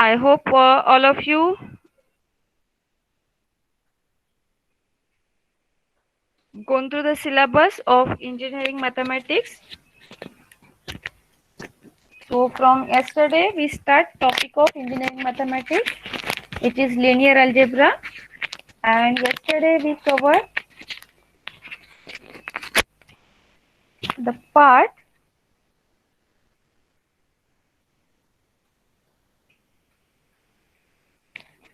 I hope all of you gone through the syllabus of engineering mathematics. So from yesterday we start topic of engineering mathematics. It is linear algebra, and yesterday we covered the part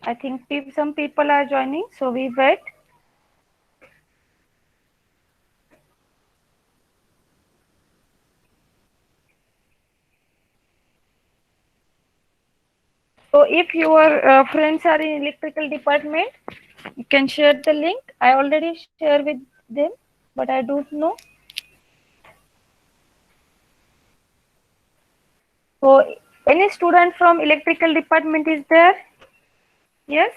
I think some people are joining, so we wait. So if your friends are in electrical department, you can share the link. I already share with them, but I don't know. So any student from electrical department is there? Yes.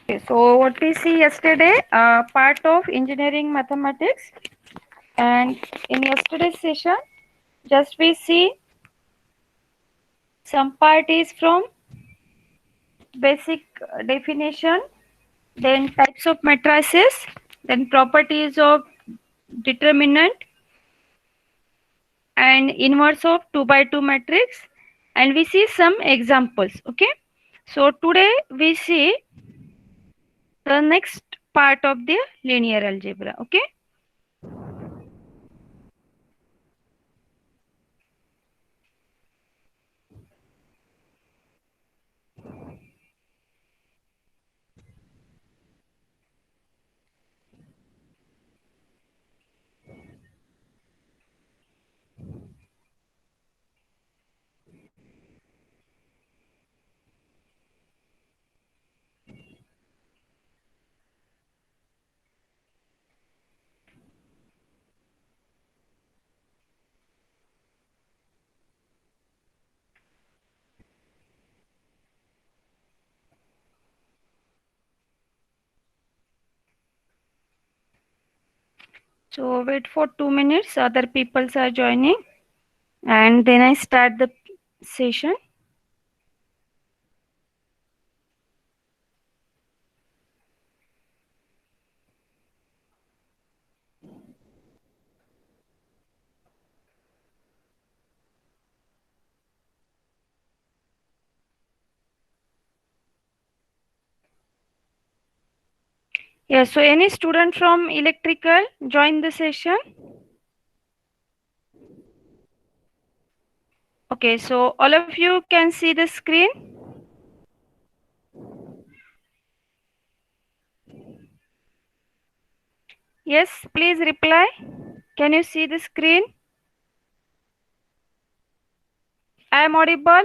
Okay, so what we see yesterday, part of engineering mathematics, and in yesterday's session, just we see some part is from basic definition, then types of matrices, then properties of determinant and inverse of 2 by 2 matrix, and we see some examples. Okay, so today we see the next part of the linear algebra. Okay. So wait for 2 minutes, other peoples are joining, and then I start the session. Yeah, so any student from electrical join the session. Okay, so all of you can see the screen. Yes, please reply. Can you see the screen? I am audible.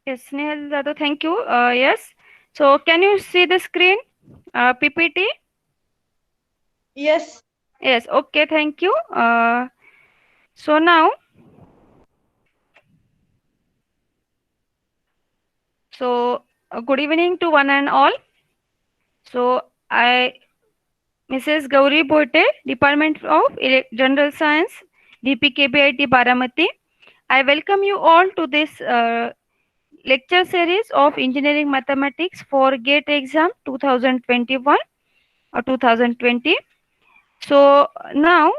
Yes, Snehal Jadhav, thank you. Yes. So can you see the screen? PPT? Yes. Yes, okay, thank you. So now, so good evening to one and all. So I, Mrs. Gauri Bote, Department of General Science, DPKBIT Baramati. I welcome you all to this lecture series of Engineering Mathematics for GATE exam 2021 or 2020. So now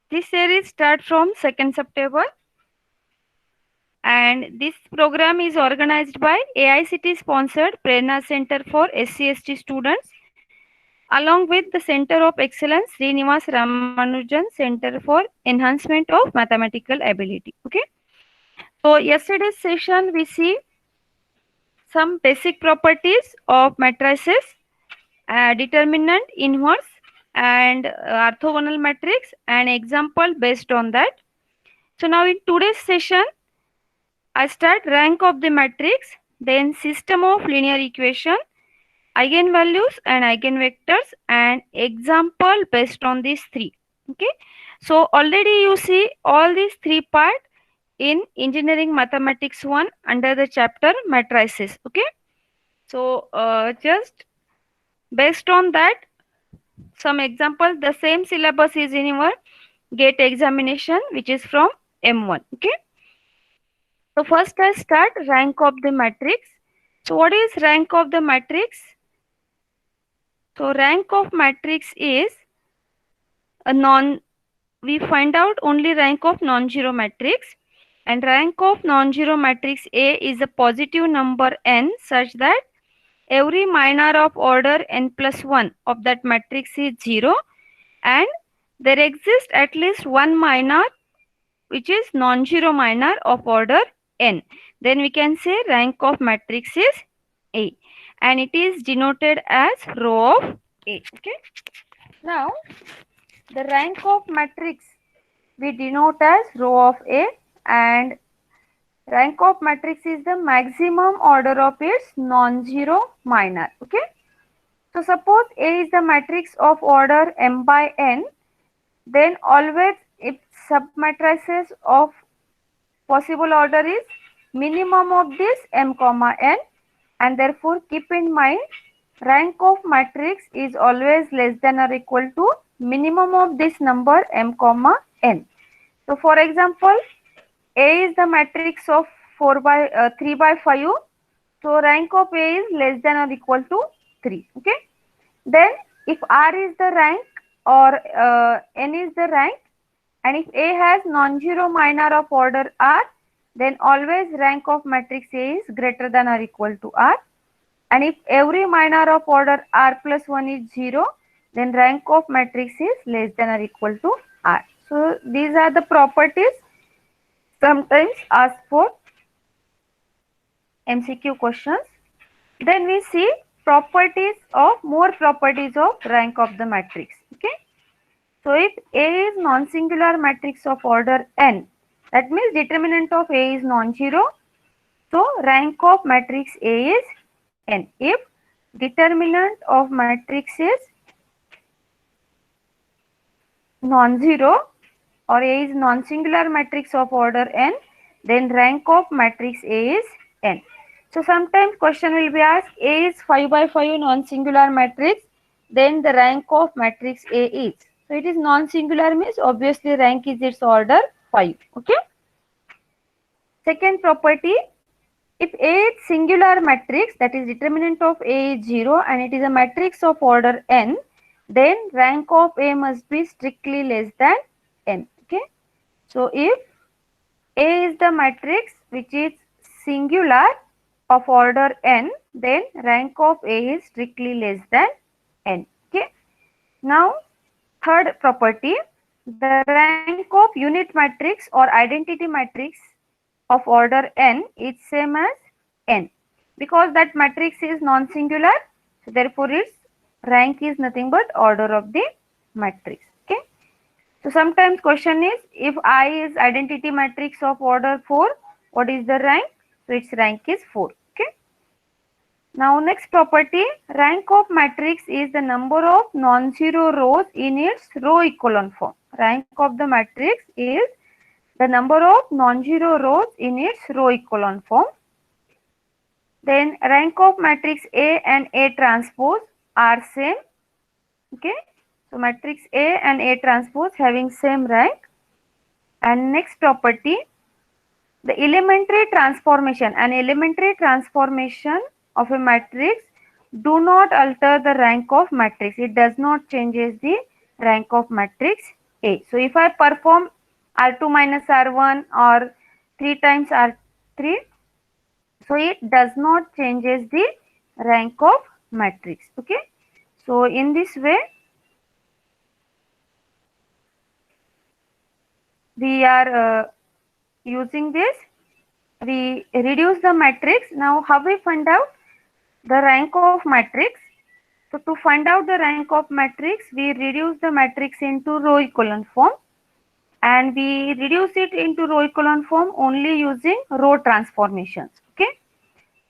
this series starts from 2nd September, and this program is organized by AICT sponsored Prerna Center for SC/ST students along with the Center of Excellence Srinivas Ramanujan Center for Enhancement of Mathematical Ability. Okay. So yesterday's session we see some basic properties of matrices, determinant, inverse, and orthogonal matrix, and example based on that. So now in today's session I start rank of the matrix, then system of linear equation, eigenvalues and eigenvectors, and example based on these three. Okay, so already you see all these three part in engineering mathematics 1 under the chapter matrices. Okay, so just based on that, some examples, the same syllabus is in your GATE examination, which is from M1. Okay, so first I start rank of the matrix. So what is rank of the matrix? So rank of matrix is a we find out only rank of non-zero matrix, and rank of non-zero matrix A is a positive number n such that every minor of order n plus 1 of that matrix is 0, and there exists at least one minor which is non-zero minor of order n. Then we can say rank of matrix is A, and it is denoted as row of A. Okay. Now the rank of matrix we denote as row of A, and rank of matrix is the maximum order of its non-zero minor. Okay. So suppose A is the matrix of order m by n, then always if submatrices of possible order is minimum of this m comma n, and therefore keep in mind rank of matrix is always less than or equal to minimum of this number m comma n. So for example, A is the matrix of 3 by 5. So rank of A is less than or equal to 3. Okay. Then if R is the rank or N is the rank, and if A has non-zero minor of order R, then always rank of matrix A is greater than or equal to R. And if every minor of order R plus 1 is 0, then rank of matrix is less than or equal to R. So these are the properties sometimes asked for MCQ questions. Then we see more properties of rank of the matrix. Okay. So if A is non-singular matrix of order n, that means determinant of A is non-zero. So rank of matrix A is n. If determinant of matrix is non-zero or A is non-singular matrix of order n, then rank of matrix A is n. So sometimes question will be asked, A is 5 by 5 non-singular matrix, then the rank of matrix A is. So it is non-singular means obviously rank is its order 5. Okay. Second property, if A is singular matrix, that is determinant of A is 0 and it is a matrix of order n, then rank of A must be strictly less than n. Okay. So if A is the matrix which is singular of order n, then rank of A is strictly less than n. Okay. Now third property, the rank of unit matrix or identity matrix of order n is same as n, because that matrix is non-singular, so therefore its rank is nothing but order of the matrix. Okay. So sometimes question is, if I is identity matrix of order 4, what is the rank? So its rank is 4. Okay. Now next property, rank of matrix is the number of non-zero rows in its row echelon form. Rank of the matrix is the number of non-zero rows in its row echelon form. Then rank of matrix A and A transpose are same. Okay. So matrix A and A transpose having same rank. And next property, the elementary transformation and elementary transformation of a matrix do not alter the rank of matrix. It does not changes the rank of matrix A. So if I perform R2 minus R1 or 3 times R3, so it does not changes the rank of matrix. Okay. So in this way we are using this, we reduce the matrix. Now how we find out the rank of matrix? So to find out the rank of matrix, we reduce the matrix into row echelon form. and we reduce it into row echelon form only using row transformations. Okay.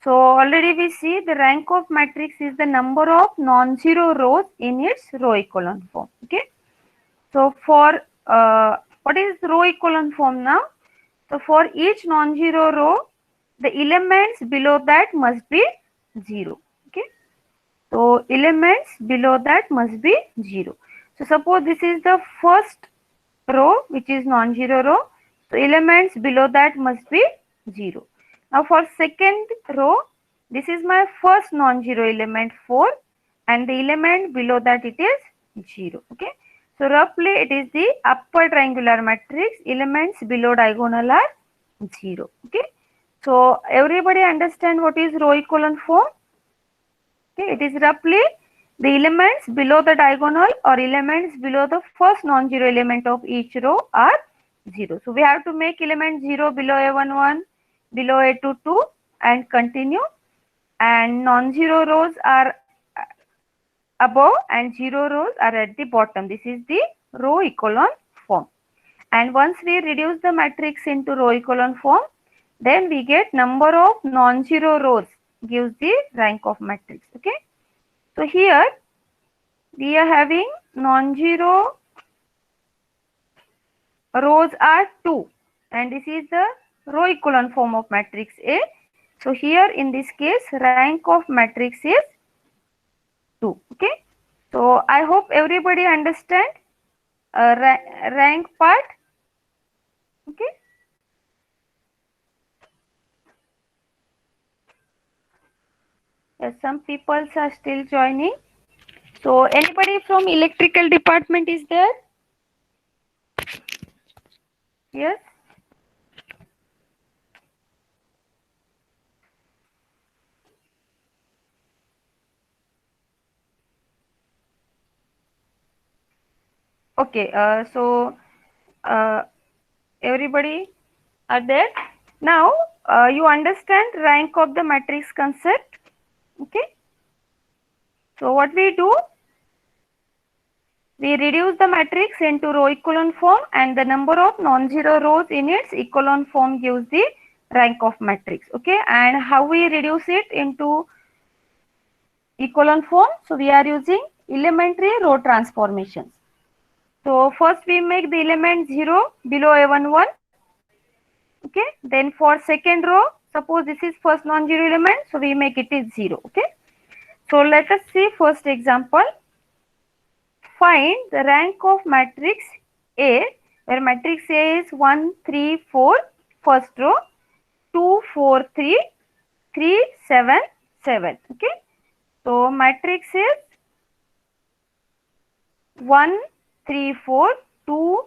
So already we see the rank of matrix is the number of non-zero rows in its row echelon form. Okay. So for what is row echelon form now? So for each non-zero row, the elements below that must be 0. Okay. So elements below that must be 0. So suppose this is the first row which is non-zero row. So elements below that must be 0. Now for second row, this is my first non-zero element 4 and the element below that it is 0. Okay. So roughly it is the upper triangular matrix, elements below diagonal are 0. Okay. So everybody understand what is row echelon form? Okay, it is roughly the elements below the diagonal or elements below the first non-zero element of each row are 0. So we have to make element 0 below A11, below A22 and continue, and non-zero rows are above and 0 rows are at the bottom. This is the row echelon form. And once we reduce the matrix into row echelon form, then we get number of non-zero rows gives the rank of matrix. Okay. So here we are having non-zero rows are 2 and this is the row echelon form of matrix A. So here in this case rank of matrix is 2. Okay. So I hope everybody understand rank part. Okay. Yes, some people are still joining. So anybody from electrical department is there? Yes. Okay. So everybody are there. Now you understand rank of the matrix concept. Okay. So what we do? We reduce the matrix into row echelon form and the number of non-zero rows in its echelon form gives the rank of matrix. Okay. And how we reduce it into echelon form? So we are using elementary row transformations. So first we make the element 0 below A11. Okay. Then for second row, suppose this is first non-zero element, so we make it is 0. Okay. So let us see first example. Find the rank of matrix A, where matrix A is 1, 3, 4, first row, 2, 4, 3, 3, 7, 7. Okay. So matrix is 1, 3, 4, 2,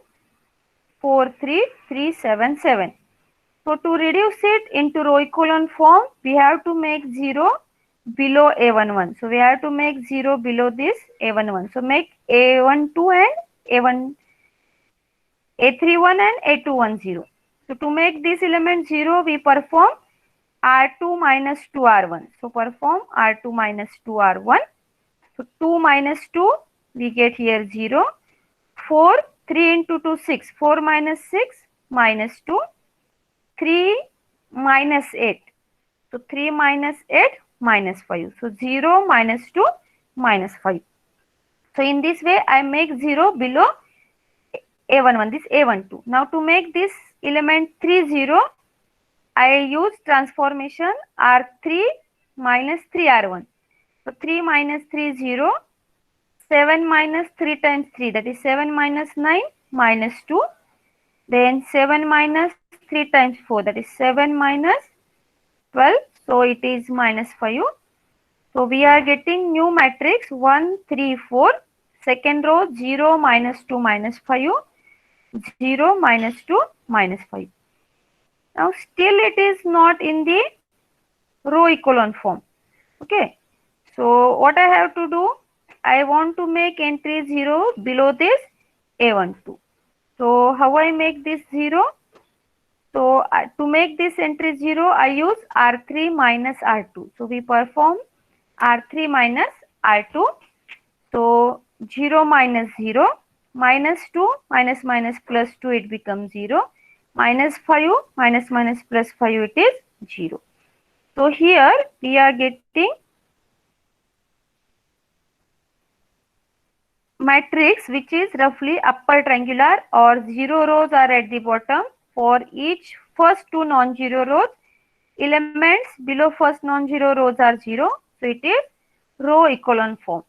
4, 3, 3, 7, 7. So to reduce it into row echelon form, we have to make 0 below A11. So we have to make 0 below this A11. So make A12 and A1, A31 and A210. So to make this element 0, we perform R2 minus 2R1. So perform R2 minus 2R1. So 2 minus 2, we get here 0. 4, 3 into 2, 6. 4 minus 6 minus 2. 3 minus 8. So 3 minus 8 minus 5. So 0 minus 2 minus 5. So in this way I make 0 below A11, this A12. Now to make this element 3, 0, I use transformation R3 minus 3R1. So 3 minus 3, 0. 7 minus 3 times 3, that is 7 minus 9 minus 2. Then 7 minus 3 times 4, that is 7 minus 12. So it is minus 5. So we are getting new matrix 1, 3, 4. Second row 0, minus 2, minus 5. 0, minus 2, minus 5. Now still it is not in the row echelon form. Okay. So what I have to do? I want to make entry 0 below this A12. So how I make this 0? So to make this entry 0, I use R3 minus R2. So we perform R3 minus R2. So 0 minus 0. minus 2 minus minus plus 2 it becomes 0, minus 5 minus minus plus 5 it is 0. So here we are getting matrix which is roughly upper triangular, or 0 rows are at the bottom. For each first two non-zero rows, elements below first non-zero rows are 0. So it is row echelon form.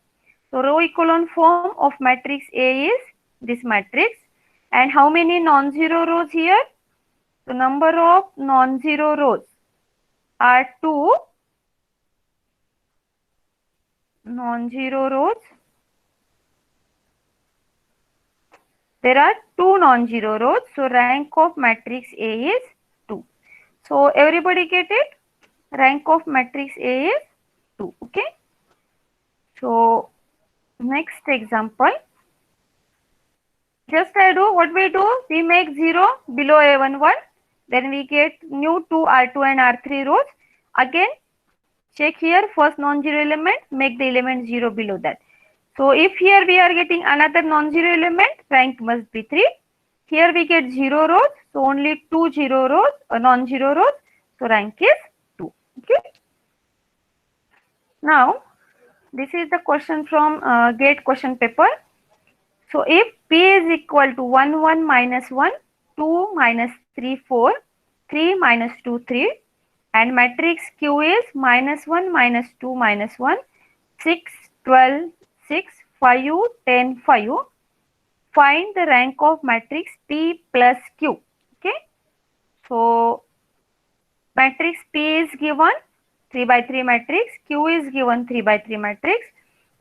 So row echelon form of matrix A is this matrix. And how many non-zero rows here? The number of non-zero rows are 2 non-zero rows. There are 2 non-zero rows. So rank of matrix A is 2. So everybody get it? Rank of matrix A is 2. Okay. So next example. Just I do what we do. We make 0 below A11. Then we get new 2 R2 and R3 rows. Again check here first non-zero element. Make the element 0 below that. So if here we are getting another non-zero element, rank must be 3. Here we get 0 rows, so only 2 0 rows, non-zero rows, so rank is 2. Okay. Now, this is the question from GATE question paper. So if P is equal to 1 1 minus 1, 2 minus 3 4, 3 minus 2 3, and matrix Q is minus 1 minus 2 minus 1, 6 12 6 5 10 5, find the rank of matrix P plus Q. Okay. So matrix P is given 3 by 3 matrix, Q is given 3 by 3 matrix,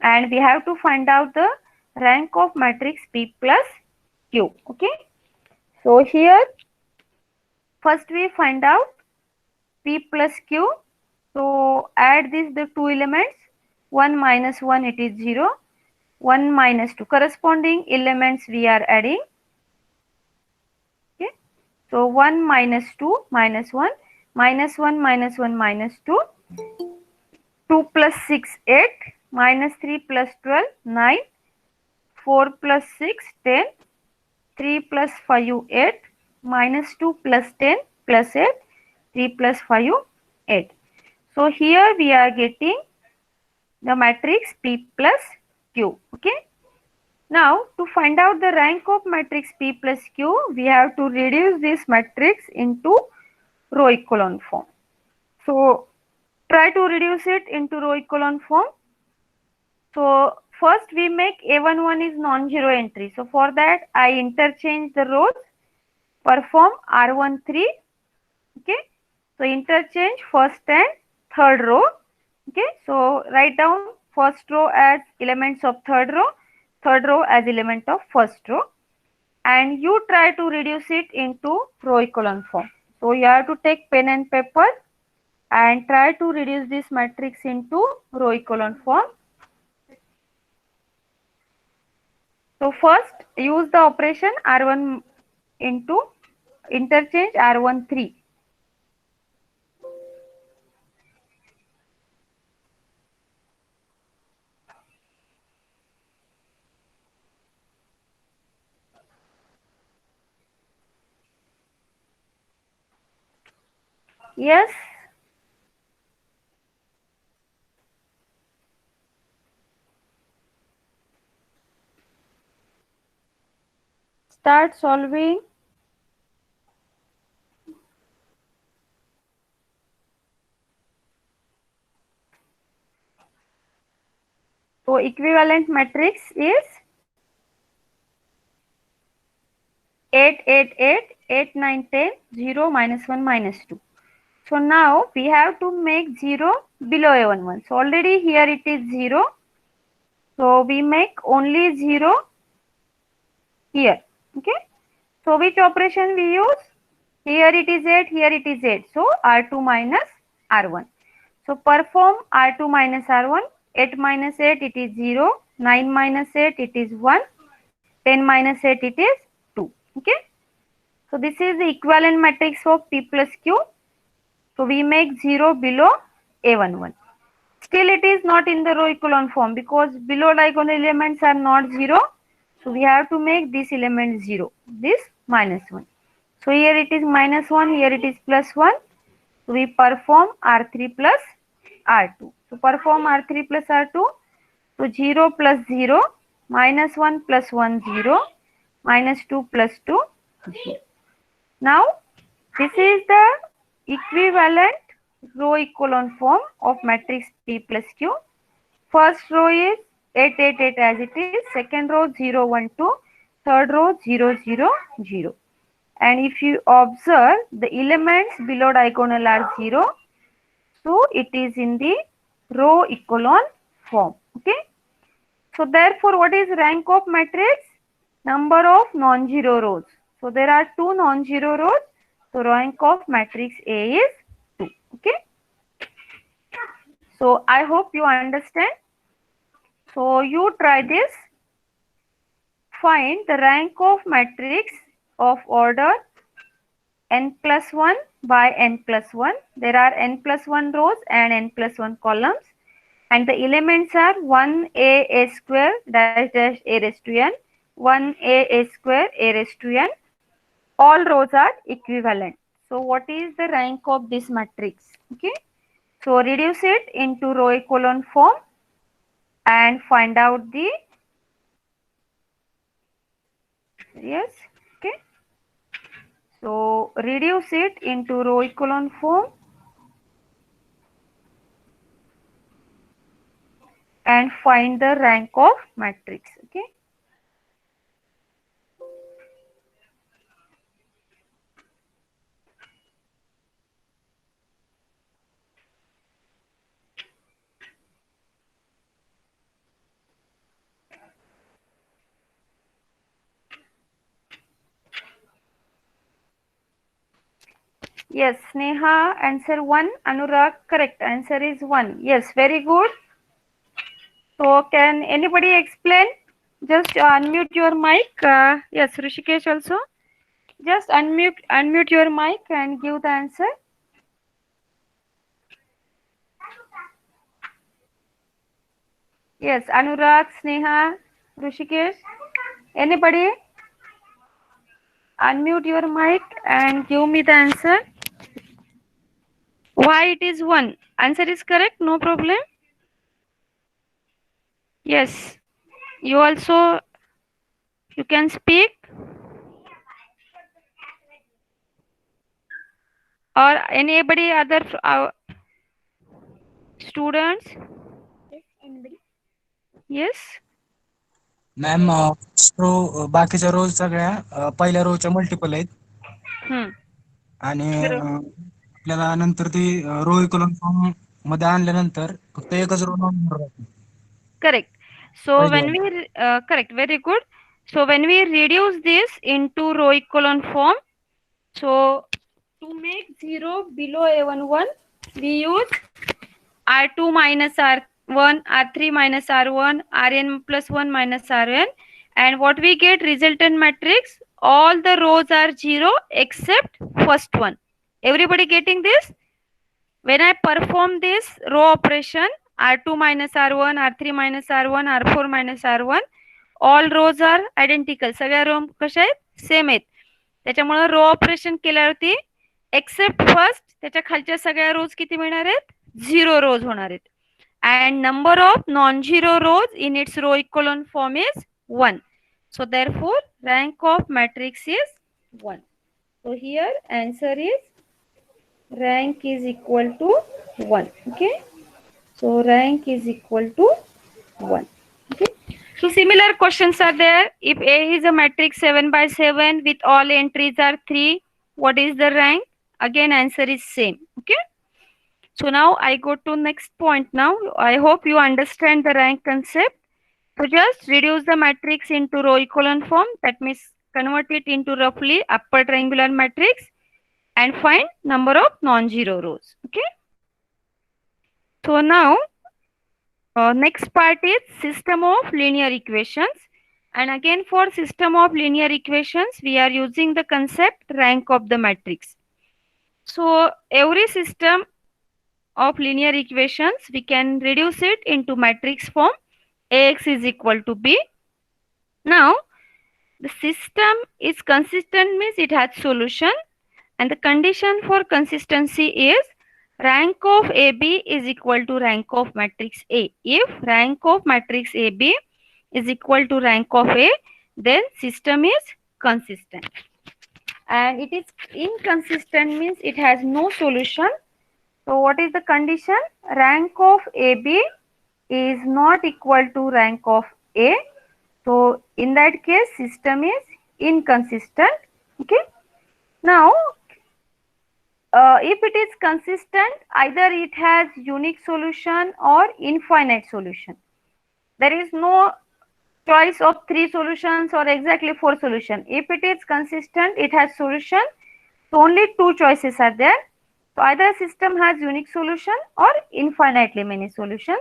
and we have to find out the rank of matrix P plus Q. Okay. So here first we find out P plus Q. So add the two elements, 1 minus 1 it is 0, 1 minus 2 corresponding elements we are adding. Okay. So 1 minus 2 minus 1, minus 1 minus 1 minus 2, 2 plus 6 8, minus 3 plus 12 9, 4 plus 6 10, 3 plus 5 8, minus 2 plus 10 plus 8, 3 plus 5 8. So here we are getting the matrix P plus Q. Okay. Now to find out the rank of matrix P plus Q, we have to reduce this matrix into row echelon form. So try to reduce it into row echelon form. So first we make A11 is non-zero entry. So for that I interchange the rows, perform R13. Okay. So interchange first and third row. Okay. So write down first row as elements of third row as element of first row, and you try to reduce it into row echelon form. So you have to take pen and paper and try to reduce this matrix into row echelon form. So first use the operation R1 into interchange R13. Yes. Start solving. So equivalent matrix is 8 8 8 8 9 10 0 minus 1 minus 2. So now we have to make 0 below A11. So already here it is 0. So we make only 0 here. Okay. So which operation we use? Here it is 8, here it is 8. So R2 minus R1. So perform R2 minus R1. 8 minus 8 it is 0. 9 minus 8 it is 1. 10 minus 8 it is 2. Okay. So this is the equivalent matrix of P plus Q. So we make 0 below A11. Still it is not in the row echelon form because below diagonal elements are not 0. So we have to make this element 0, this -1. So here it is -1, here it is +1. So we perform R3 plus R2. So perform R3 plus R2. So 0 plus 0, -1 plus 1, 0, -2 plus 2, 0. Now this is the equivalent row echelon form of matrix P plus Q. First row is 8, 8, 8 as it is. Second row 0, 1, 2. Third row 0, 0, 0. And if you observe, the elements below diagonal are 0. So it is in the row echelon form. Okay. So therefore, what is rank of matrix? Number of non-zero rows. So there are two non-zero rows. So rank of matrix A is 2. Okay. So I hope you understand. So you try this. Find the rank of matrix of order n plus 1 by n plus 1. There are n plus 1 rows and n plus 1 columns. And the elements are 1a square dash dash a raised to n, 1a square a raised to n. All rows are equivalent. So what is the rank of this matrix? Okay. So reduce it into row echelon form and find out the yes. Okay. So reduce it into row echelon form and find the rank of matrix. Okay. Yes, Sneha, answer 1. Anurag, correct. Answer is 1. Yes, very good. So can anybody explain? Just unmute your mic. Yes, Rishikesh also. Just unmute your mic and give the answer. Yes, Anurag, Sneha, Rishikesh. Anybody? Unmute your mic and give me the answer. Why it is 1? Answer is correct, no problem. Yes, you also, you can speak. Or anybody other students? Yes. Ma'am row बाकीच्या rows सगळ्या पहिल्या रोच्या multiple आहेत आणि आपल्याला नंतर ती रो इक्वलन form मध्ये आणल्यानंतर फक्त एकच रो non Correct. So when we correct, very good. So when we reduce this into row echelon form, so to make 0 below A11, we use R2 minus R1, R3 minus R1, Rn plus 1 minus Rn, and what we get resultant matrix, all the rows are 0 except first one. Everybody getting this? When I perform this row operation, R2 minus R1, R3 minus R1, R4 minus R1, all rows are identical. सगळ्या रो कशा आहेत same आहेत. त्याच्यामुळे row operation केल्यावरती accept first त्याच्या खालच्या सगळ्या रोज किती मिळणार आहेत 0 रोज होणार आहेत. And number of non-zero rows in its row echelon form is 1. So therefore rank of matrix is 1. So here answer is rank is equal to 1. Okay. So rank is equal to 1. Okay. So similar questions are there. If A is a matrix 7 by 7 with all entries are 3, what is the rank? Again answer is same. Okay. So now I go to next point now. I hope you understand the rank concept. So just reduce the matrix into row echelon form. That means convert it into roughly upper triangular matrix and find number of non-zero rows. Okay. So now next part is system of linear equations. And again for system of linear equations, we are using the concept rank of the matrix. So every system of linear equations, we can reduce it into matrix form. Ax is equal to b. Now The system is consistent means it has solution, and the condition for consistency is rank of AB is equal to rank of matrix A. If rank of matrix AB is equal to rank of A, then system is consistent. And it is inconsistent means it has no solution. So what is the condition? Rank of AB is not equal to rank of A. So in that case system is inconsistent. Okay. Now if it is consistent, either it has unique solution or infinite solution. There is no choice of 3 solutions or exactly 4 solutions. If it is consistent, it has solution. So only 2 choices are there. So either system has unique solution or infinitely many solutions.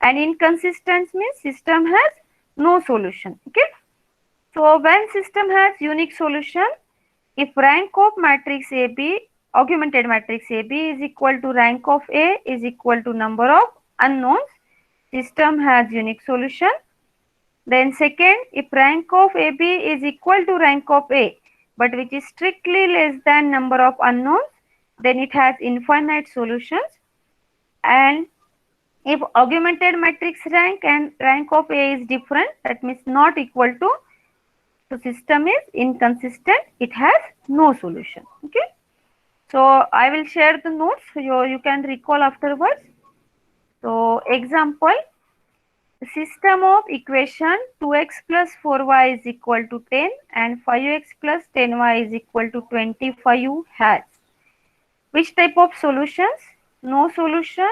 And inconsistent means system has no solution. Okay. So when system has unique solution, if rank of matrix AB, augmented matrix AB is equal to rank of A is equal to number of unknowns, system has unique solution. Then second, if rank of AB is equal to rank of A, but which is strictly less than number of unknowns, then it has infinite solutions. And if augmented matrix rank and rank of A is different, that means not equal to, so system is inconsistent, it has no solution. Okay. So I will share the notes, so you can recall afterwards. So example, the system of equation 2x plus 4y is equal to 10 and 5x plus 10y is equal to 25 has which type of solutions? No solution,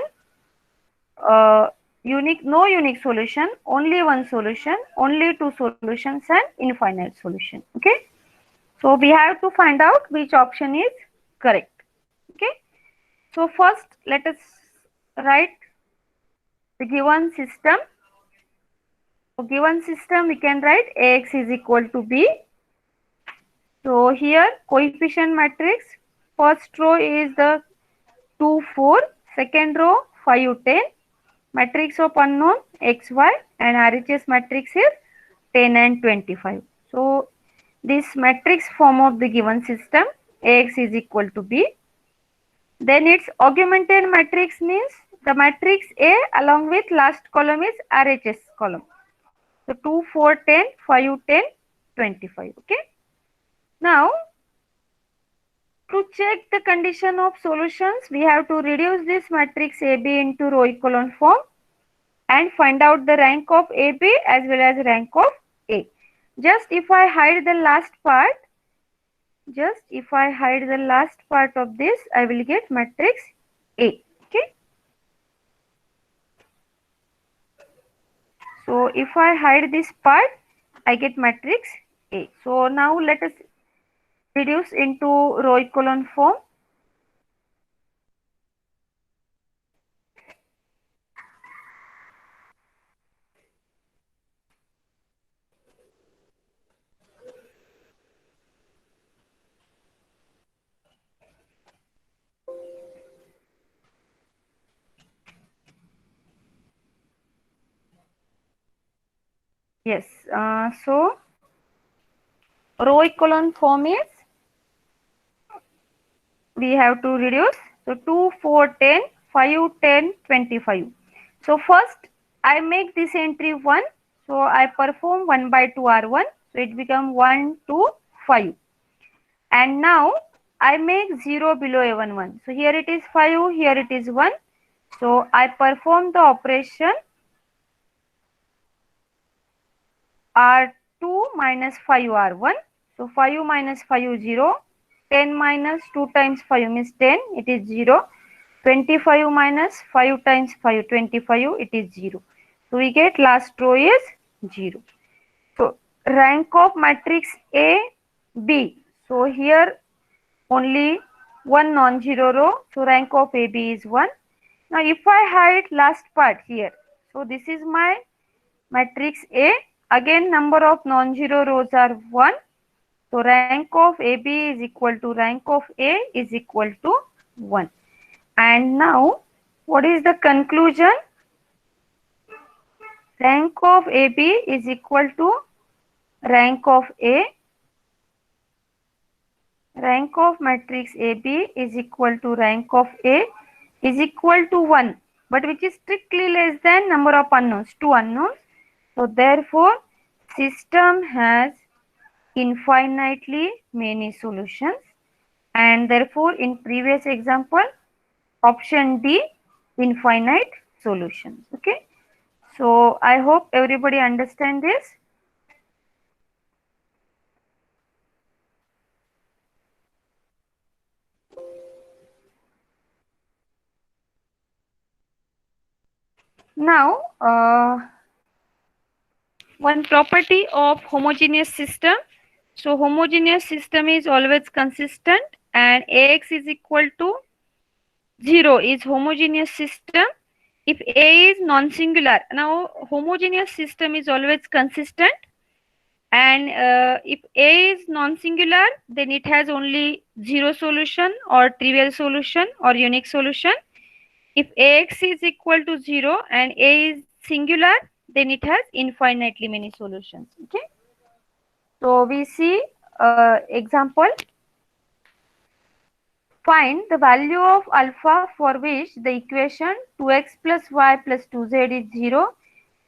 no unique solution, only one solution, only 2 solutions and infinite solution. Okay. So we have to find out which option is correct. Okay. So first let us write the given system. So given system we can write Ax is equal to B. So here coefficient matrix, first row is the 2, 4, second row 5, 10, matrix of unknown xy and RHS matrix is 10 and 25. So this matrix form of the given system Ax is equal to B. Then its augmented matrix means the matrix A along with last column is RHS column. So 2, 4, 10, 5, 10, 25. Okay. Now to check the condition of solutions, we have to reduce this matrix AB into row echelon form and find out the rank of AB as well as rank of A. Just if I hide the last part, of this, I will get matrix A. Okay. So if I hide this part, I get matrix A. So now let us reduce into row echelon form. Yes. So row echelon form is we have to reduce. So 2, 4, 10, 5, 10, 25. So first I make this entry 1. So I perform 1 by 2 R1. So it becomes 1, 2, 5. And now I make 0 below A1, 1. So here it is 5, here it is 1. So I perform the operation R2 minus 5 R1. So 5 minus 5 0. 10 minus 2 times 5 means 10, it is 0. 25 minus 5 times 5, 25, it is 0. So we get last row is 0. So rank of matrix A, B. So here only one non-zero row. So rank of AB is 1. Now if I hide last part here. So this is my matrix A. Again number of non-zero rows are 1. So rank of AB is equal to rank of A is equal to 1. And now what is the conclusion? Rank of AB is equal to rank of A, rank of matrix AB is equal to rank of A is equal to 1, but which is strictly less than number of unknowns, 2 unknowns. So therefore, system has infinitely many solutions, and therefore in previous example, option D, infinite solutions. Okay. So I hope everybody understand this. Now, one property of homogeneous system. So homogeneous system is always consistent, and Ax is equal to 0 is homogeneous system if A is non-singular. Now homogeneous system is always consistent, and if A is non-singular, then it has only 0 solution or trivial solution or unique solution. If Ax is equal to 0 and A is singular, then it has infinitely many solutions. Okay. So we see example. Find the value of alpha for which the equation 2x plus y plus 2z is 0,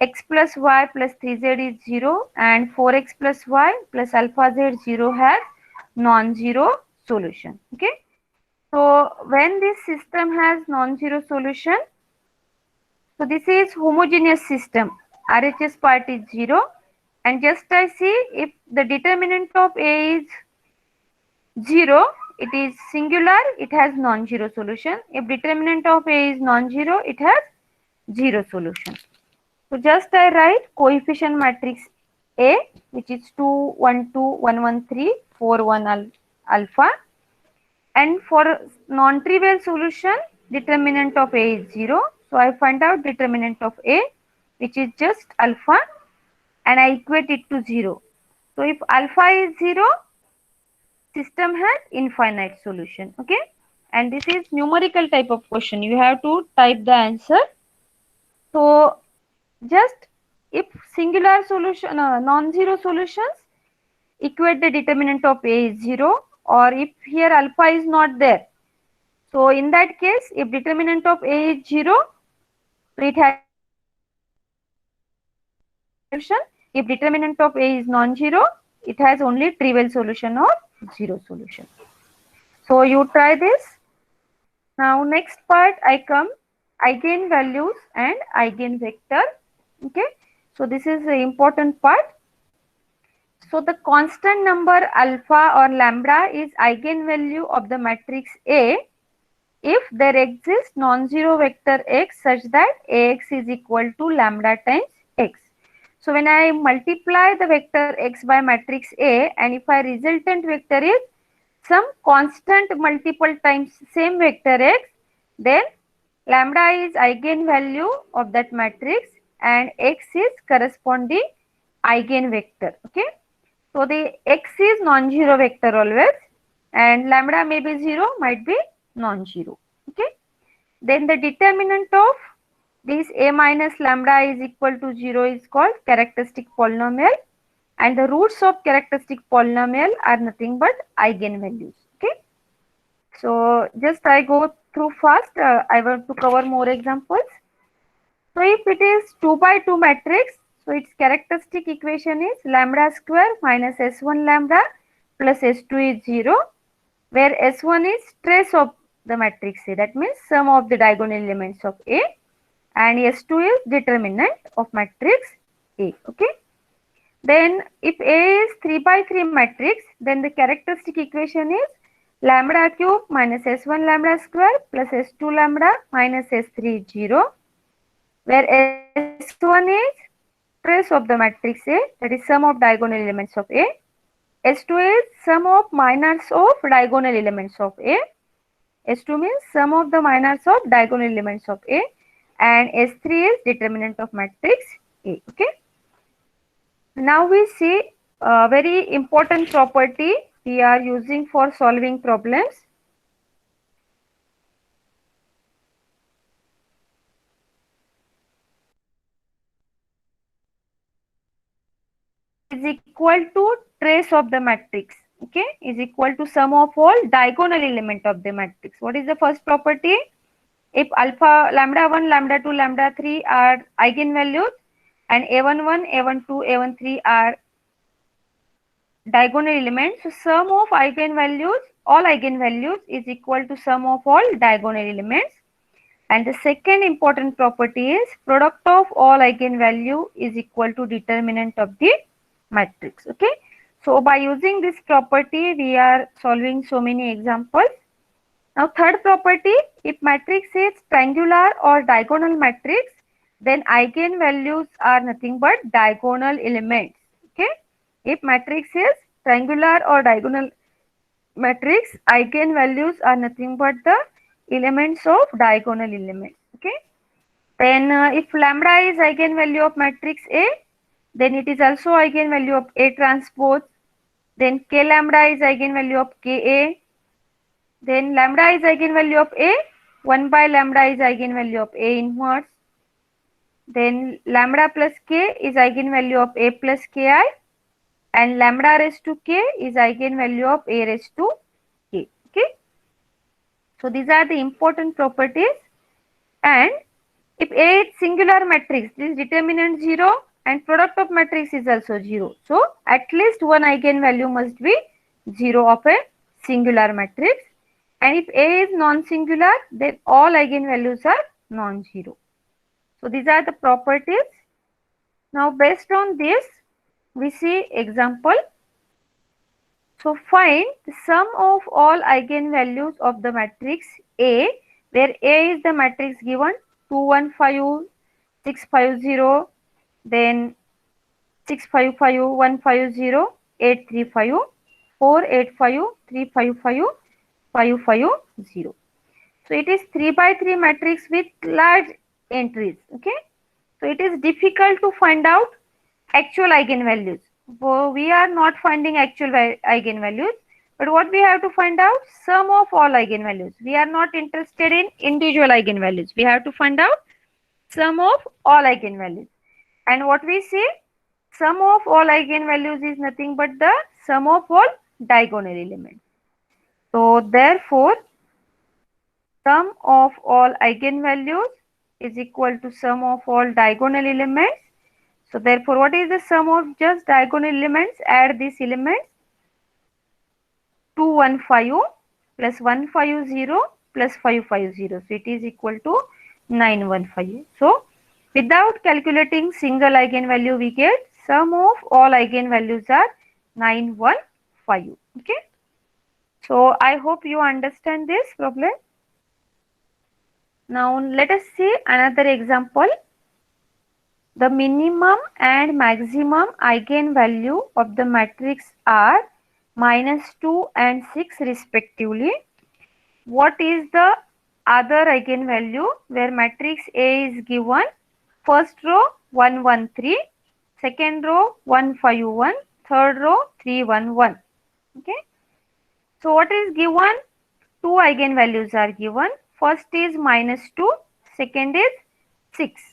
x plus y plus 3z is 0, and 4x plus y plus alpha z 0 has non-zero solution. Okay. So when this system has non-zero solution, so this is homogeneous system. RHS part is 0, and just I see if the determinant of A is 0, it is singular, it has non-zero solution. If determinant of A is non-zero, it has 0 solution. So just I write coefficient matrix A, which is 2, 1, 2, 1, 1, 3, 4, 1 alpha, and for non-trivial solution, determinant of A is 0. So I find out determinant of A, which is just alpha, and I equate it to 0. So if alpha is 0, system has infinite solution. Okay, and this is numerical type of question, you have to type the answer. So just if singular solution, non-zero solutions, equate the determinant of A is 0, or if here alpha is not there, so in that case if determinant of A is 0, so it has solution. If determinant of A is non-zero, it has only trivial solution or 0 solution. So you try this. Now next part I come eigenvalues and eigenvector. Okay, so this is the important part. So the constant number alpha or lambda is eigenvalue of the matrix A if there exists non-zero vector x such that Ax is equal to lambda times x. So when I multiply the vector x by matrix A, and if my resultant vector is some constant multiple times same vector x, then lambda is eigenvalue of that matrix and x is corresponding eigenvector. Okay. So the x is non-zero vector always, and lambda may be 0, might be non-zero. Okay. Then the determinant of this A minus lambda is equal to 0 is called characteristic polynomial, and the roots of characteristic polynomial are nothing but eigenvalues. Okay. So just I go through fast. I want to cover more examples. So if it is 2 by 2 matrix, so its characteristic equation is lambda square minus S1 lambda plus S2 is 0, where S1 is trace of the matrix A, that means sum of the diagonal elements of A, and S2 is determinant of matrix A. Okay. Then if A is 3 by 3 matrix, then the characteristic equation is lambda cube minus S1 lambda square plus S2 lambda minus S3 is 0, where S1 is trace of the matrix A, that is sum of diagonal elements of A. S2 is sum of minors of diagonal elements of A. S2 means sum of the minors of diagonal elements of A, and S3 is determinant of matrix A. Okay. Now we see a very important property we are using for solving problems. is equal to trace of the matrix. Okay, is equal to sum of all diagonal element of the matrix. What is the first property? If alpha lambda 1, lambda 2, lambda 3 are eigenvalues and a11, a12, a13 are diagonal elements, so sum of eigenvalues, all eigenvalues is equal to sum of all diagonal elements. And the second important property is product of all eigenvalue is equal to determinant of the matrix. Okay, so by using this property we are solving so many examples. Now third property, if matrix is triangular or diagonal matrix, then eigenvalues are nothing but diagonal elements. Okay, if matrix is triangular or diagonal matrix, eigenvalues are nothing but the elements of diagonal elements. Okay, then if lambda is eigenvalue of matrix A, then it is also eigenvalue of A transpose. Then k lambda is eigenvalue of Ka. Then lambda is eigenvalue of A, 1 by lambda is eigenvalue of A inverse. Then lambda plus k is eigenvalue of A plus ki, and lambda raised to k is eigenvalue of A raised to k. Okay. So these are the important properties. And if A is singular matrix, this determinant 0 and product of matrix is also 0. So at least one eigenvalue must be 0 of a singular matrix. And if A is non-singular, then all eigenvalues are non-zero. So these are the properties. Now based on this, we see example. So find the sum of all eigenvalues of the matrix A, where A is the matrix given 2, 1, 5, 6, 5, 0, then 6, 5, 5, 1, 5, 0, 8, 3, 5, 4, 8, 5, 3, 5, 5, 5, 5, 0. So it is 3 by 3 matrix with large entries. Okay. So it is difficult to find out actual eigenvalues. So we are not finding actual eigenvalues, but what we have to find out? Sum of all eigenvalues. We are not interested in individual eigenvalues. We have to find out sum of all eigenvalues. And what we say? Sum of all eigenvalues is nothing but the sum of all diagonal elements. So therefore, sum of all eigenvalues is equal to sum of all diagonal elements. So therefore, what is the sum of just diagonal elements? Add these elements. 215 plus 150 plus 550. So it is equal to 915. So without calculating single eigenvalue, we get sum of all eigenvalues are 915. Okay. So I hope you understand this problem. Now let us see another example. The minimum and maximum eigenvalue of the matrix are -2 and 6 respectively. What is the other eigenvalue where matrix A is given? First row 113, second row 151, third row 311. Okay. So what is given? Two eigenvalues are given. First is -2, second is 6.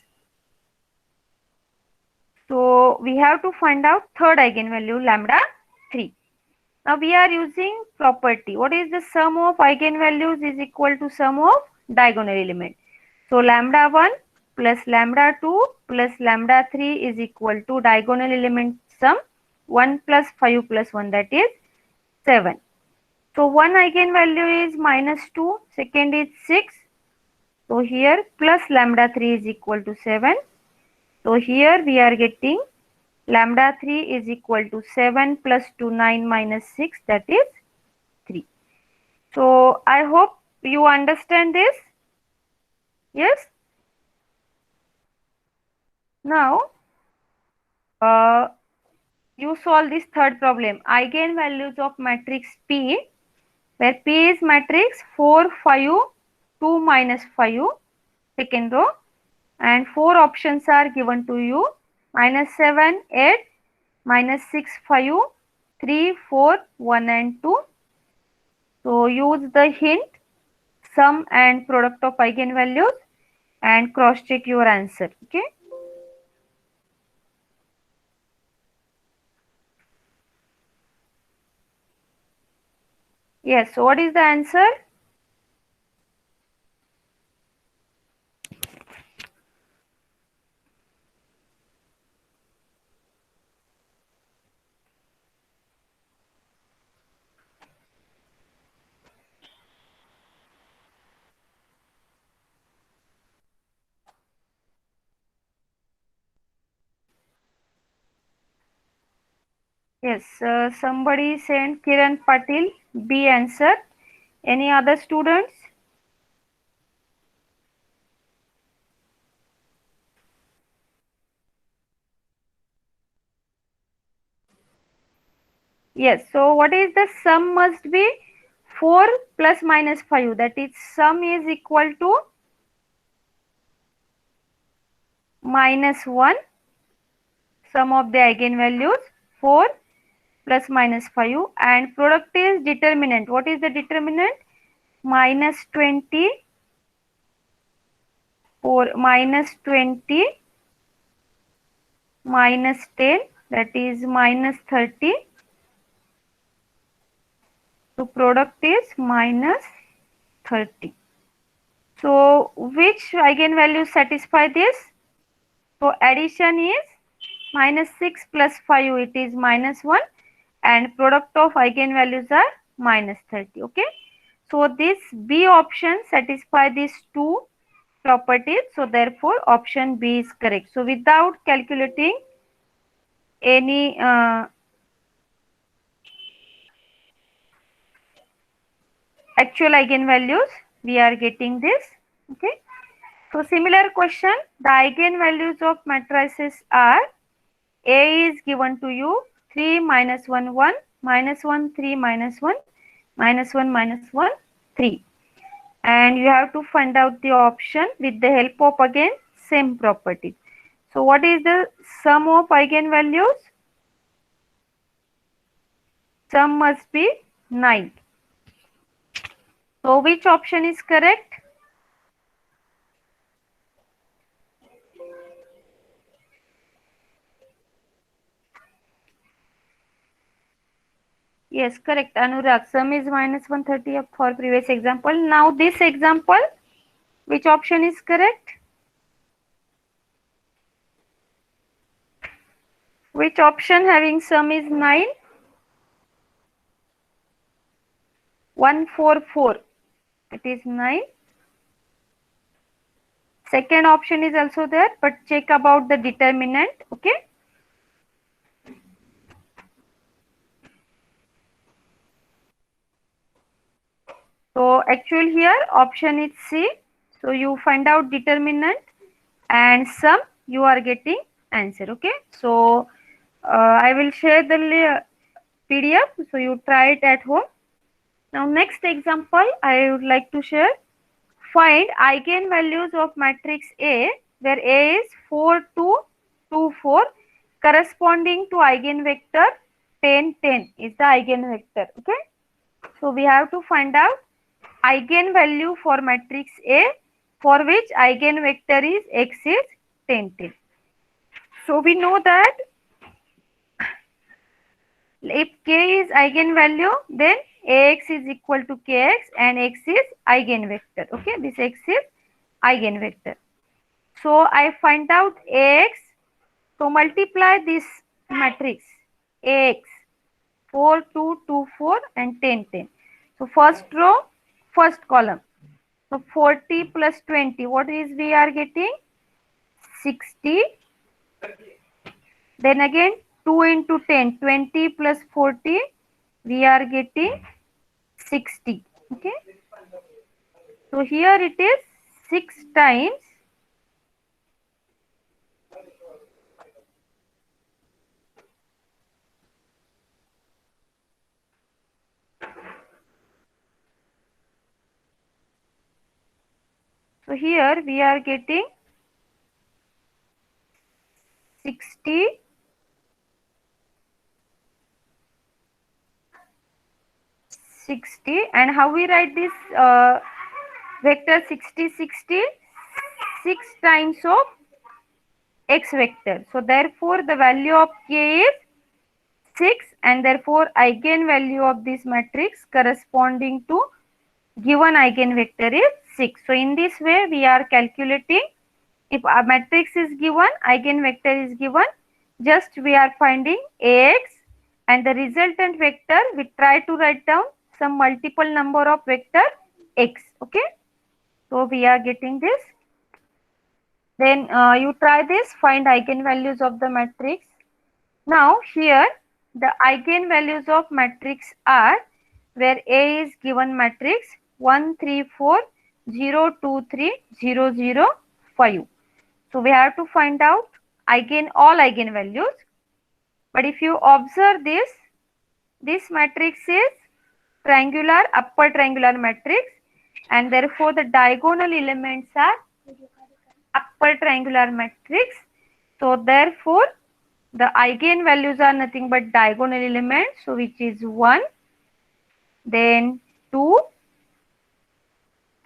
So we have to find out third eigenvalue lambda 3. Now we are using property. What is the sum of eigenvalues is equal to sum of diagonal element. So lambda 1 plus lambda 2 plus lambda 3 is equal to diagonal element sum 1 plus 5 plus 1, that is 7. So one eigenvalue is -2, second is 6. So here plus lambda 3 is equal to 7. So here we are getting lambda 3 is equal to 7 plus 2, 9 minus 6, that is 3. So I hope you understand this. Yes. Now you solve this third problem. Eigenvalues of matrix P, where P is matrix 4, 5, 2 minus 5, second row, and 4 options are given to you: -7, 8, -6, 5, 3, 4, 1 and 2. So use the hint, sum and product of eigenvalues, and cross check your answer. Okay. Yes. So what is the answer? Yes. Somebody sent Kiran Patil B answer. Any other students? Yes. So what is the sum must be 4 plus minus 5. That is sum is equal to minus 1. Sum of the eigenvalues 4 plus minus 5 and product is determinant. What is the determinant? Minus 20 or minus 20 minus 10, that is minus 30. So product is minus 30. So which eigenvalues satisfy this? So addition is minus 6 plus 5, it is minus 1, and product of eigenvalues are minus 30. Okay. So this B option satisfy these two properties. So therefore option B is correct. So without calculating any actual eigenvalues, we are getting this. Okay. So similar question, the eigenvalues of matrices are A is given to you 3 minus 1 1 minus 1 3 minus 1 minus 1 minus 1 3, and you have to find out the option with the help of again same property. So what is the sum of eigenvalues? Sum must be 9. So which option is correct? Yes, correct. Anurag, sum is minus 130 for previous example. Now this example, which option is correct? Which option having sum is 9? 144. It is 9. Second option is also there, but check about the determinant. Okay. So actually here option is C. So you find out determinant and sum, you are getting answer. Okay. So I will share the PDF. So you try it at home. Now next example I would like to share. Find eigenvalues of matrix A where A is 4 2 2 4 corresponding to eigenvector 10 10 is the eigenvector. Okay. So we have to find out eigenvalue for matrix A for which eigenvector is x is 10 10. So we know that if k is eigenvalue, then ax is equal to kx and x is eigenvector. Okay, this x is eigenvector. So I find out ax. So multiply this matrix ax 4 2 2 4 and 10 10. So first row, first column. So 40 plus 20, what is we are getting? 60. Then again 2 into 10, 20 plus 40, we are getting 60. Okay. So here it is 6 times. So here we are getting 60 60, and how we write this vector 60 60? 6 times of x vector. So therefore the value of k is 6, and therefore eigenvalue of this matrix corresponding to given eigenvector is 6. So in this way we are calculating, if a matrix is given, eigenvector is given, just we are finding Ax, and the resultant vector we try to write down some multiple number of vector x. Okay, so we are getting this. Then you try this, find eigenvalues of the matrix. Now here the eigenvalues of matrix are, where A is given matrix 1 3 4 0 2 3 0 0 5. So we have to find out all eigenvalues. But if you observe this matrix is triangular, upper triangular matrix, and therefore the diagonal elements are upper triangular matrix. So therefore the eigenvalues are nothing but diagonal elements, so which is 1, then 2,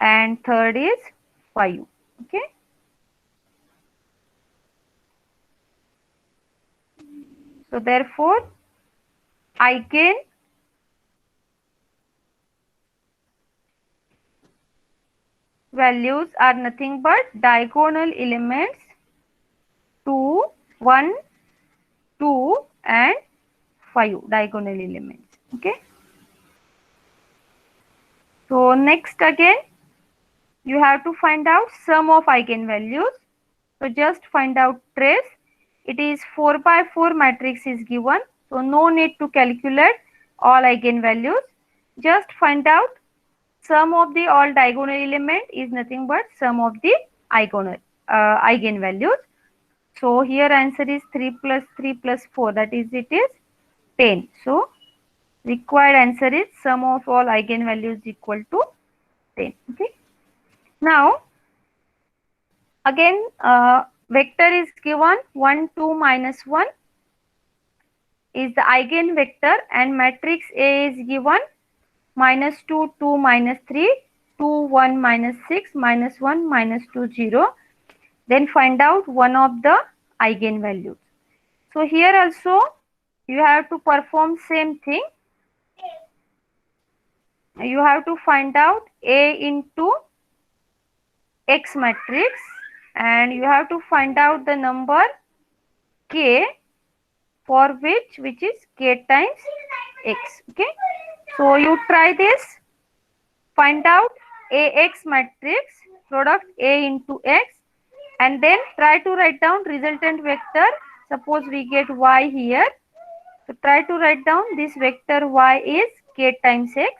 and third is 5. Okay. So therefore eigenvalues are nothing but diagonal elements 2, 1, 2 and 5 diagonal elements. Okay. So next again you have to find out sum of eigenvalues. So just find out trace. It is 4 by 4 matrix is given. So no need to calculate all eigenvalues. Just find out sum of the all diagonal element is nothing but sum of the eigenvalues. So here answer is 3 plus 3 plus 4, that is it is 10. So required answer is sum of all eigenvalues equal to 10. Okay. Now again vector is given 1 2 minus 1 is the eigenvector, and matrix A is given minus 2 2 minus 3 2 1 minus 6 minus 1 minus 2 0. Then find out one of the eigenvalues. So here also you have to perform same thing. You have to find out A into X matrix, and you have to find out the number K for which is K times X. Okay. So you try this, find out AX matrix product A into X, and then try to write down resultant vector. Suppose we get Y here. So try to write down this vector Y is K times X.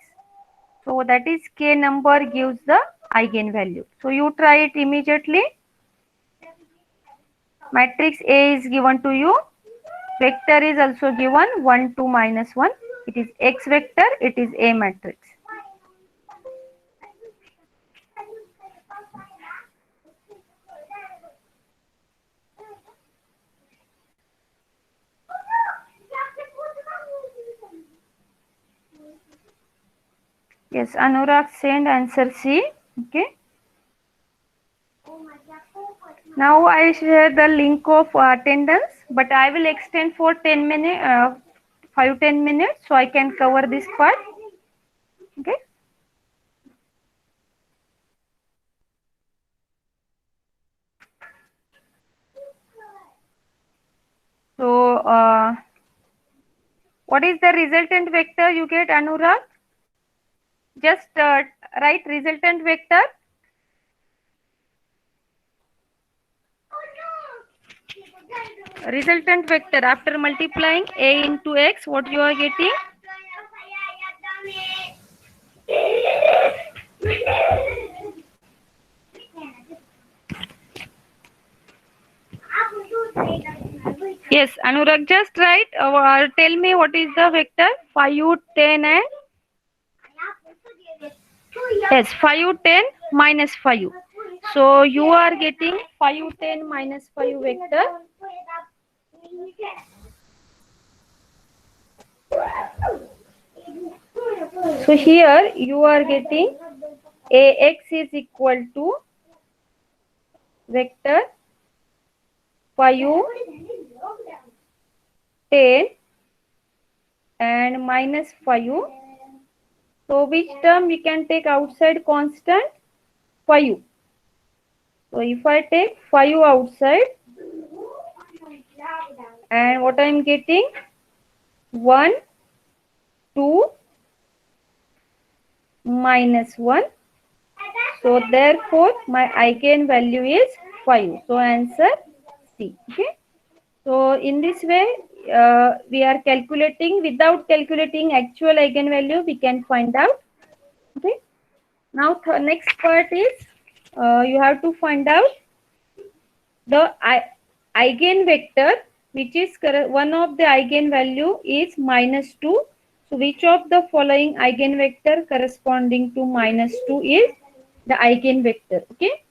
So that is K number gives the eigenvalue. So you try it immediately. Matrix A is given to you. Vector is also given 1 2 minus 1. It is X vector. It is A matrix. Yes, Anurag send answer C. Okay. Now I share the link of attendance, but I will extend for 10 minutes, 5-10 minutes, so I can cover this part. Okay. So what is the resultant vector you get, Anurag? Just write resultant vector. Resultant vector after multiplying A into X, what you are getting? Yes, Anurag, just write tell me what is the vector 5, 10 and yes, 5, 10 minus 5. So you are getting 5, 10 minus 5 vector. So here you are getting AX is equal to vector 5, 10 and minus 5. So which term we can take outside constant? 5. So if I take 5 outside, and what I am getting? 1, 2, minus 1. So therefore my eigenvalue is 5. So answer C. Okay. So in this way, we are calculating, without calculating actual eigenvalue, we can find out. Okay. Now next part is you have to find out the eigenvector, which is one of the eigenvalue is minus 2. So which of the following eigenvector corresponding to minus 2 is the eigenvector? Okay.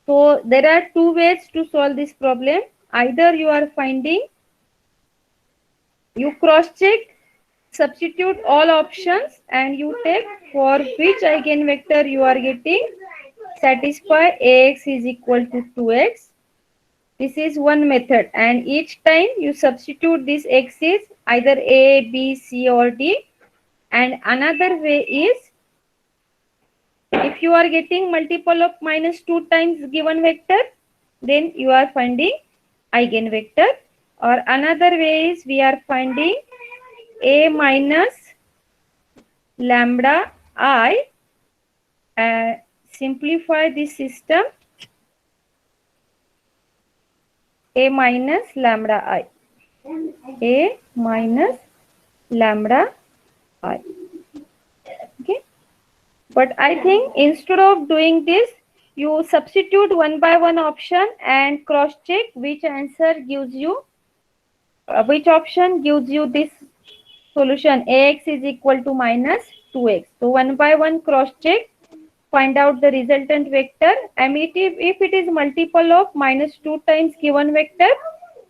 So there are two ways to solve this problem. Either you are finding, you cross check, substitute all options, and you take for which eigenvector you are getting satisfy ax is equal to 2x. This is one method, and each time you substitute this x is either a, b, c or d. And another way is, if you are getting multiple of minus 2 times given vector, then you are finding eigenvector. Or another way is, we are finding a minus lambda I. Simplify this system, a minus lambda I, a minus lambda I. Okay, but I think instead of doing this, you substitute one by one option and cross check which answer gives you, which option gives you this solution ax is equal to minus 2x. So one by one cross check, find out the resultant vector, and if it is multiple of minus 2 times given vector,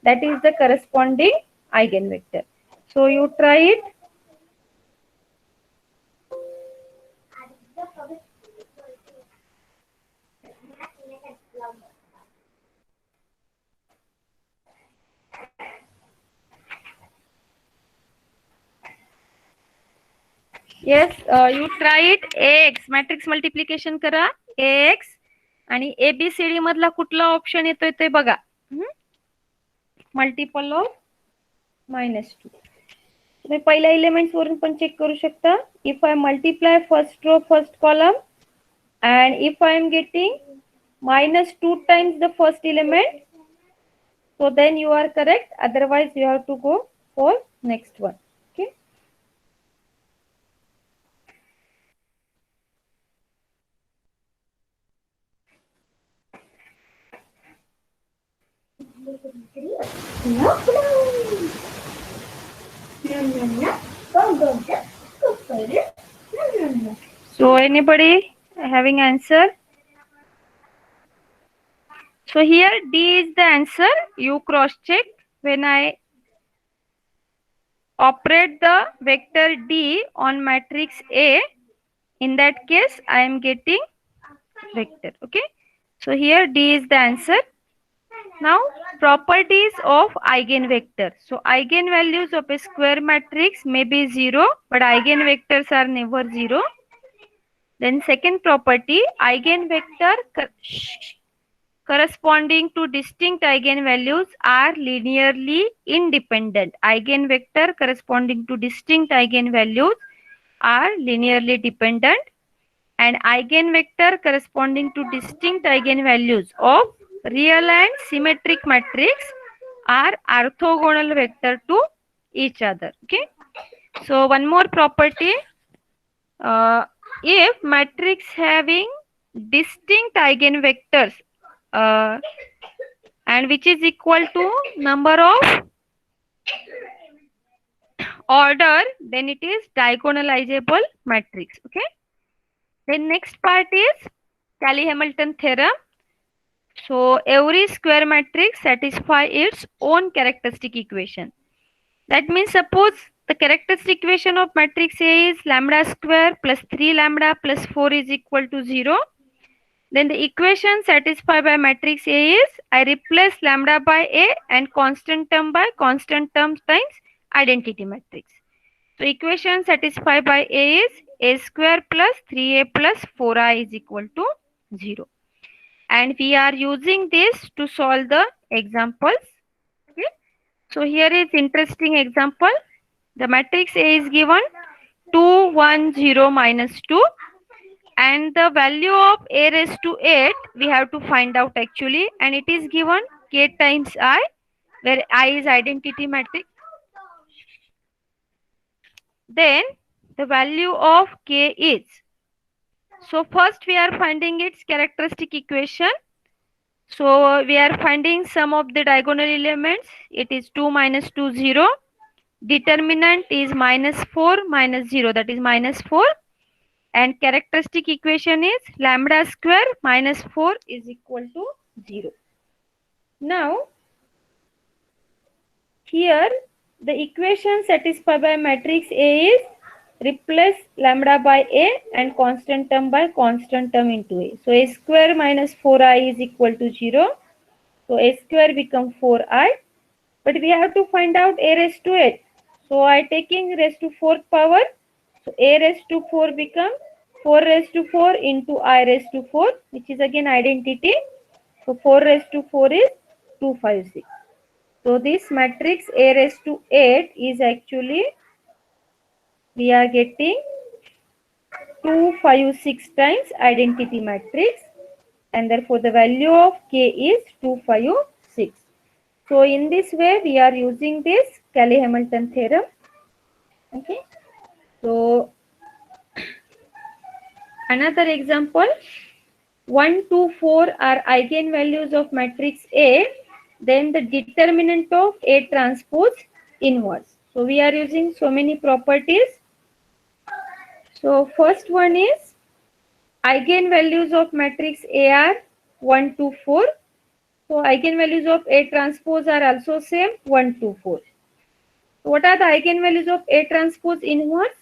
that is the corresponding eigenvector. So you try it. Yes, you try it. ax matrix multiplication करा, ax आणि ABCD मधला कुठला option येतोय ते बघा. Multiple of minus 2. तुम्ही पहिल्या elements वरून पण चेक करू शकता. If I multiply first row first column and if I am getting minus 2 times the first element, so then you are correct, otherwise you have to go for next one. Okay. So anybody having answer? So here D is the answer. You cross check. When I operate the vector D on matrix A, in that case I am getting vector. Okay. So here D is the answer. Now properties of eigenvector. So eigenvalues of a square matrix may be 0, but eigenvectors are never 0. Then second property, eigenvector corresponding to distinct eigenvalues are linearly independent. Eigenvector corresponding to distinct eigenvalues are linearly dependent, and eigenvector corresponding to distinct eigenvalues of real and symmetric matrix are orthogonal vector to each other. Okay. So one more property, if matrix having distinct eigenvectors and which is equal to number of order, then it is diagonalizable matrix. Okay. Then next part is Cayley-Hamilton theorem. So every square matrix satisfies its own characteristic equation. That means suppose the characteristic equation of matrix A is lambda square plus 3 lambda plus 4 is equal to 0. Then the equation satisfied by matrix A is, I replace lambda by A and constant term by constant term times identity matrix. So equation satisfied by A is A square plus 3A plus 4I is equal to 0. And we are using this to solve the examples. Okay. So here is interesting example. The matrix A is given 2, 1, 0, minus 2. And the value of A raised to 8 we have to find out actually. And it is given K times I, where I is identity matrix. Then the value of K is. So first we are finding its characteristic equation. So we are finding sum of the diagonal elements. It is 2 minus 2, 0. Determinant is minus 4 minus 0, that is minus 4. And characteristic equation is lambda square minus 4 is equal to 0. Now here the equation satisfied by matrix A is replace lambda by A and constant term by constant term into A. So A square minus 4I is equal to 0. So A square become 4I. But we have to find out A raised to 8. So I taking raised to 4th power. So A raised to 4 become 4 raised to 4 into I raised to 4, which is again identity. So 4 raised to 4 is 256. So this matrix A raised to 8 is actually, we are getting 256 times identity matrix, and therefore the value of K is 256. So in this way we are using this Cayley-Hamilton theorem. Okay. So another example, 1, 2, 4 are eigenvalues of matrix A. Then the determinant of A transpose inverse. So we are using so many properties. So first one is eigenvalues of matrix A are 1, 2, 4. So eigenvalues of A transpose are also same 1, 2, 4. So what are the eigenvalues of A transpose inverse?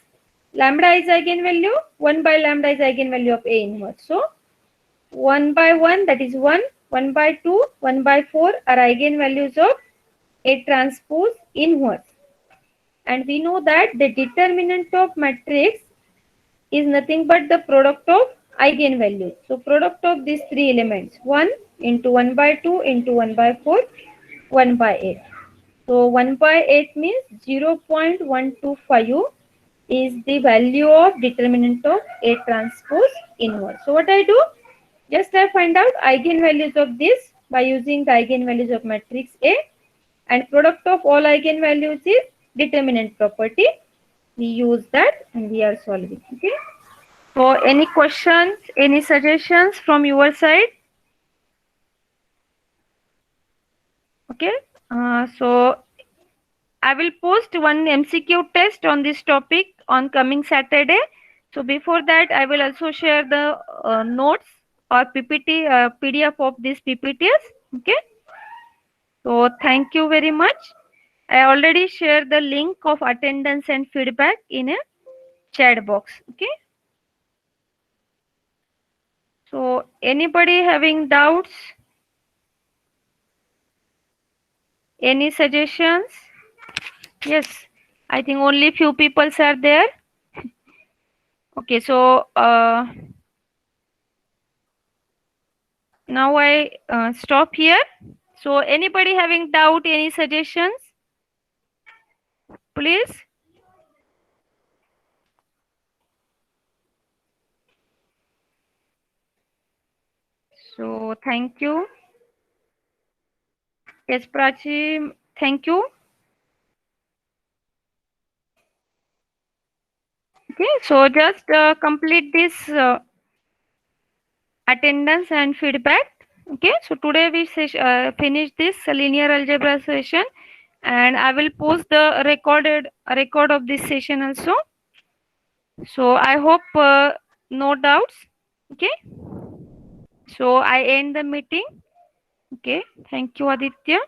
Lambda is eigenvalue, 1 by lambda is eigenvalue of A inverse. So 1 by 1, that is 1, 1 by 2, 1 by 4 are eigenvalues of A transpose inverse. And we know that the determinant of matrix is nothing but the product of eigenvalues. So product of these three elements, 1 into 1 by 2 into 1 by 4, 1 by 8. So 1 by 8 means 0.125 is the value of determinant of A transpose inverse. So what I do? Just I find out eigenvalues of this by using the eigenvalues of matrix A, and product of all eigenvalues is determinant property. We use that and we are solving. Okay. So any questions, any suggestions from your side? Okay. So I will post one MCQ test on this topic on coming Saturday. So before that, I will also share the notes or PPT, PDF of these PPTs. Okay. So thank you very much. I already shared the link of attendance and feedback in a chat box. Okay. So anybody having doubts? Any suggestions? Yes, I think only few people are there. Okay, so now I stop here. So anybody having doubt, any suggestions? Please. So thank you. Yes, Prachi, thank you. Okay, so just complete this attendance and feedback. Okay, so today we finish this linear algebra session, and I will post the record of this session also. So I hope no doubts. Okay, so I end the meeting. Okay, thank you, Aditya.